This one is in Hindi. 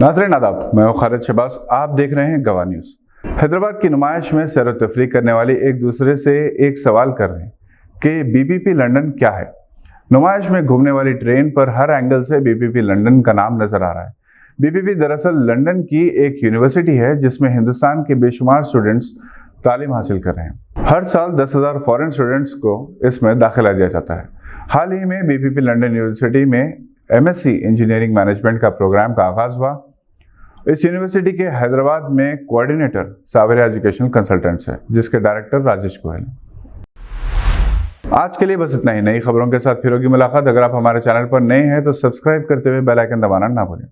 नाज़रीन आदाब, मैं हूं खालिद शहबाज। आप देख रहे हैं गवाह न्यूज़। हैदराबाद की नुमाइश में सैर व तफरीक करने वाले एक दूसरे से एक सवाल कर रहे हैं कि बीपीपी लंदन क्या है। नुमाइश में घूमने वाली ट्रेन पर हर एंगल से बीपीपी लंदन का नाम नजर आ रहा है। बीपीपी दरअसल लंदन की एक यूनिवर्सिटी है जिसमें हिंदुस्तान के बेशुमार स्टूडेंट्स तालीम हासिल कर रहे हैं। हर साल 10,000 फॉरेन स्टूडेंट्स को इसमें दाखिला दिया जाता है। हाल ही में बीपीपी लंदन यूनिवर्सिटी में एमएससी इंजीनियरिंग मैनेजमेंट का प्रोग्राम का आगाज हुआ। इस यूनिवर्सिटी के हैदराबाद में कोऑर्डिनेटर सावेरिया एजुकेशनल कंसल्टेंट्स है, जिसके डायरेक्टर राजेश गोयल। आज के लिए बस इतना ही। नई खबरों के साथ फिर होगी मुलाकात। अगर आप हमारे चैनल पर नए हैं तो सब्सक्राइब करते हुए बेल आइकन दबाना ना भूलें।